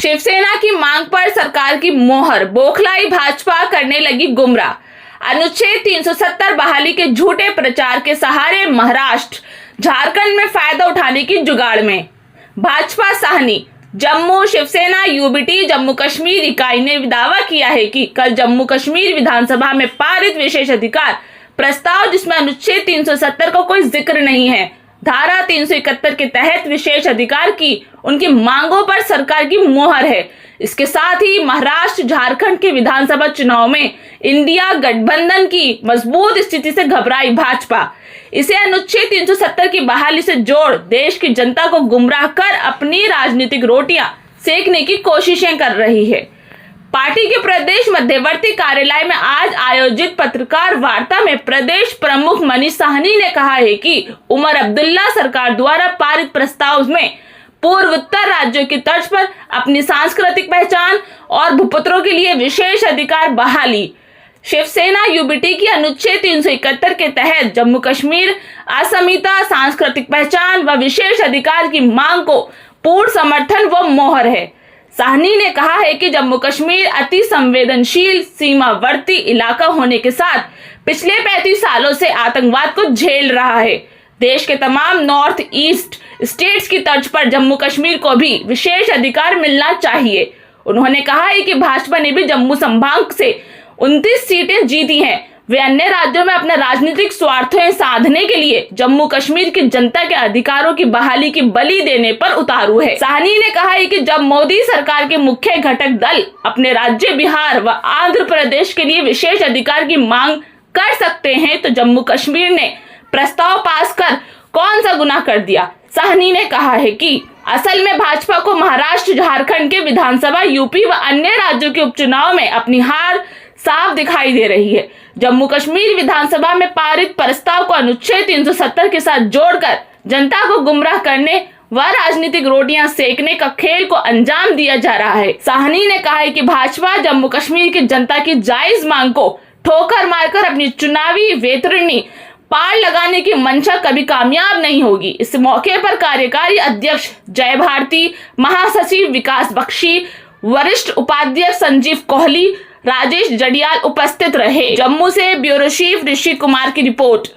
शिवसेना की मांग पर सरकार की मोहर, बौखलाई भाजपा करने लगी गुमराह। अनुच्छेद 370 बहाली के झूठे प्रचार के सहारे महाराष्ट्र, झारखंड में फायदा उठाने की जुगाड़ में भाजपा साहनी। जम्मू शिवसेना यूबीटी जम्मू कश्मीर इकाई ने दावा किया है कि कल जम्मू कश्मीर विधानसभा में पारित विशेष अधिकार प्रस्ताव, जिसमें अनुच्छेद 370 का कोई जिक्र नहीं है, धारा 371 के तहत विशेष अधिकार की उनकी मांगों पर सरकार की मोहर है। इसके साथ ही महाराष्ट्र, झारखंड के विधानसभा चुनाव में इंडिया गठबंधन की मजबूत स्थिति से घबराई भाजपा इसे अनुच्छेद 370 की बहाली से जोड़ देश की जनता को गुमराह कर अपनी राजनीतिक रोटियां सेकने की कोशिशें कर रही है। पार्टी के प्रदेश मध्यवर्ती कार्यालय में आज आयोजित पत्रकार वार्ता में प्रदेश प्रमुख मनीष साहनी ने कहा है कि उमर अब्दुल्ला सरकार द्वारा पारित प्रस्ताव में पूर्वोत्तर राज्यों की तर्ज पर अपनी सांस्कृतिक पहचान और भूपुत्रों के लिए विशेष अधिकार बहाली, शिवसेना यूबीटी की अनुच्छेद 371 के तहत जम्मू कश्मीर असमिता, सांस्कृतिक पहचान व विशेष अधिकार की मांग को पूर्ण समर्थन व मोहर है। साहनी ने कहा है कि जम्मू कश्मीर अति संवेदनशील सीमावर्ती इलाका होने के साथ पिछले 35 सालों से आतंकवाद को झेल रहा है। देश के तमाम नॉर्थ ईस्ट स्टेट्स की तर्ज पर जम्मू कश्मीर को भी विशेष अधिकार मिलना चाहिए। उन्होंने कहा है कि भाजपा ने भी जम्मू संभाग से 29 सीटें जीती हैं। वे अन्य राज्यों में अपने राजनीतिक स्वार्थों साधने के लिए जम्मू कश्मीर की जनता के अधिकारों की बहाली की बलि देने पर उतारू है। साहनी ने कहा है कि जब मोदी सरकार के मुख्य घटक दल अपने राज्य बिहार व आंध्र प्रदेश के लिए विशेष अधिकार की मांग कर सकते हैं, तो जम्मू कश्मीर ने प्रस्ताव पास कर कौन सा गुनाह कर दिया। साहनी ने कहा है कि असल में भाजपा को महाराष्ट्र, झारखंड के विधानसभा, यूपी व अन्य राज्यों के उपचुनाव में अपनी हार साफ दिखाई दे रही है। जम्मू कश्मीर विधानसभा में पारित प्रस्ताव को अनुच्छेद 370 के साथ जोड़कर जनता को गुमराह करने व राजनीतिक रोटियां सेकने का खेल को अंजाम दिया जा रहा है। साहनी ने कहा है कि भाजपा जम्मू कश्मीर की जनता की जायज मांग को ठोकर मारकर अपनी चुनावी वैतरणी पार लगाने की मंशा कभी कामयाब नहीं होगी। इस मौके पर कार्यकारी अध्यक्ष जय भारती, महासचिव विकास बख्शी, वरिष्ठ उपाध्यक्ष संजीव कोहली, राजेश जड़ियाल उपस्थित रहे। जम्मू से ब्यूरो चीफ ऋषि कुमार की रिपोर्ट।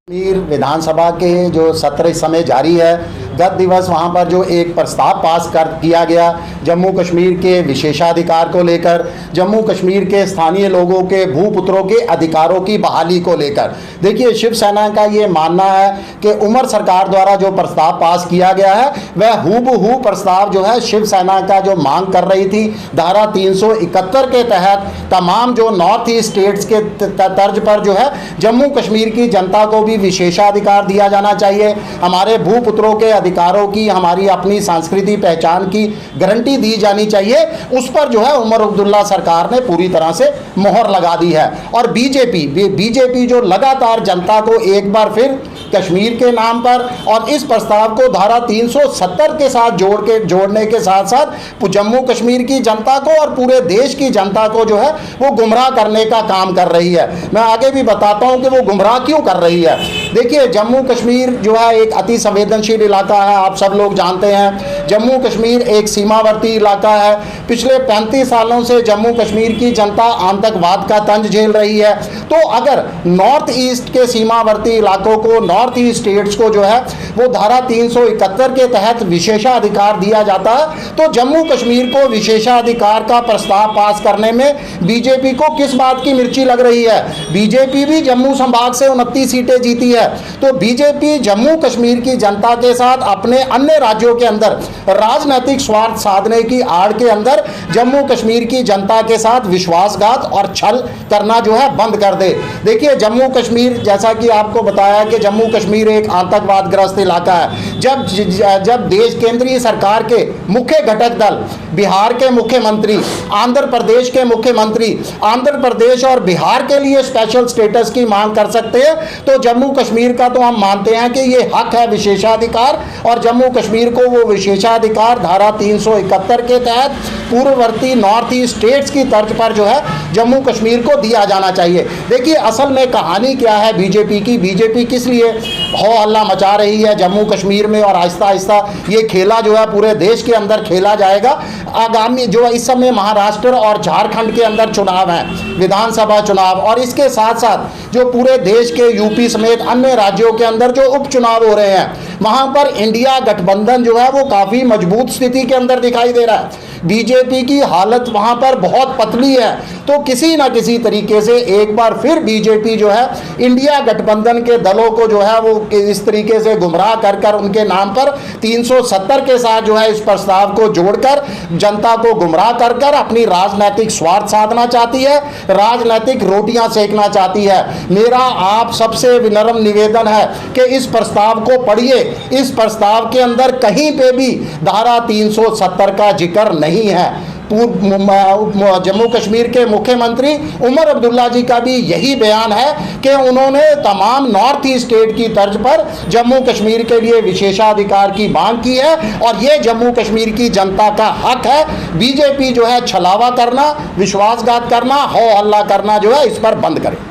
विधानसभा के जो सत्र इस समय जारी है, गत दिवस वहां पर जो एक प्रस्ताव पास किया गया जम्मू कश्मीर के विशेषाधिकार को लेकर, जम्मू कश्मीर के स्थानीय लोगों के भूपुत्रों के अधिकारों की बहाली को लेकर, देखिए शिवसेना का ये मानना है कि उमर सरकार द्वारा जो प्रस्ताव पास किया गया है वह हूबहू प्रस्ताव जो है शिवसेना का जो मांग कर रही थी धारा 371 के तहत तमाम जो नॉर्थ ईस्ट स्टेट्स के तर्ज पर जो है जम्मू कश्मीर की जनता को भी विशेषाधिकार दिया जाना चाहिए, हमारे भूपुत्रों के अधिकारों की, हमारी अपनी सांस्कृतिक पहचान की गारंटी दी जानी चाहिए। उस पर जो है उमर अब्दुल्ला सरकार ने पूरी तरह से मोहर लगा दी है। और बीजेपी जो लगातार जनता को एक बार फिर कश्मीर के नाम पर और इस प्रस्ताव को धारा 370 के साथ जोड़ने के साथ साथ जम्मू कश्मीर की जनता को और पूरे देश की जनता को जो है वो गुमराह करने का काम कर रही है। मैं आगे भी बताता हूं कि वो गुमराह क्यों कर रही है। देखिए जम्मू कश्मीर जो है एक अति संवेदनशील इलाका है, आप सब लोग जानते हैं। जम्मू कश्मीर एक सीमावर्ती इलाका है। पिछले 35 सालों से जम्मू कश्मीर की जनता आतंकवाद का तंज झेल रही है। तो अगर नॉर्थ ईस्ट के सीमावर्ती इलाकों को, नॉर्थ ईस्ट स्टेट्स को जो है वो धारा 371 के तहत विशेषाधिकार दिया जाता है, तो जम्मू कश्मीर को विशेषाधिकार का प्रस्ताव पास करने में बीजेपी को किस बात की मिर्ची लग रही है। बीजेपी भी जम्मू संभाग से 29 सीटें जीती है, तो बीजेपी जम्मू कश्मीर की जनता के साथ अपने अन्य राज्यों के अंदर राजनीतिक स्वार्थ साधने की आड़ के अंदर जम्मू कश्मीर की जनता के साथ विश्वासघात और छल करना जो है बंद कर दे। देखिए जम्मू कश्मीर, जैसा कि आपको बताया कि जम्मू कश्मीर एक आतंकवादग्रस्त इलाका है। जब देश केंद्रीय सरकार के मुख्य घटक दल, बिहार के मुख्यमंत्री, आंध्र प्रदेश के मुख्यमंत्री आंध्र प्रदेश और बिहार के लिए स्पेशल स्टेटस की मांग कर सकते हैं, तो जम्मू कश्मीर का तो हम मानते हैं कि ये हक है विशेषाधिकार, और जम्मू कश्मीर को वो विशेषाधिकार धारा 371 के तहत पूर्ववर्ती नॉर्थ ईस्ट स्टेट्स की तर्ज पर जो है जम्मू कश्मीर को दिया जाना चाहिए। देखिए असल में कहानी क्या है बीजेपी की, बीजेपी किस लिए हो हल्ला मचा रही है जम्मू कश्मीर में, और आहिस्ता आहिस्ता ये खेला जो है पूरे देश के अंदर खेला जाएगा। आगामी जो इस समय महाराष्ट्र और झारखंड के अंदर चुनाव हैं, विधानसभा चुनाव, और इसके साथ साथ जो पूरे देश के यूपी समेत अन्य राज्यों के अंदर जो उपचुनाव हो रहे हैं, वहां पर इंडिया गठबंधन जो है वो काफी मजबूत स्थिति के अंदर दिखाई दे रहा है। बीजेपी की हालत वहां पर बहुत पतली है, तो किसी ना किसी तरीके से एक बार फिर बीजेपी जो है इंडिया गठबंधन के दलों को जो है वो इस तरीके से गुमराह कर कर उनके नाम पर 370 के साथ जो है इस प्रस्ताव को जोड़कर जनता को गुमराह कर कर अपनी राजनीतिक स्वार्थ साधना चाहती है, राजनीतिक रोटियां सेकना चाहती है। मेरा आप सबसे विनम्र निवेदन है कि इस प्रस्ताव को पढ़िए। इस प्रस्ताव के अंदर कहीं पे भी धारा 370 का जिक्र नहीं है। जम्मू कश्मीर के मुख्यमंत्री उमर अब्दुल्ला जी का भी यही बयान है कि उन्होंने तमाम नॉर्थ ईस्ट स्टेट की तर्ज पर जम्मू कश्मीर के लिए विशेषाधिकार की मांग की है, और ये जम्मू कश्मीर की जनता का हक है। बीजेपी जो है छलावा करना, विश्वासघात करना, हो हल्ला करना जो है इस पर बंद करे।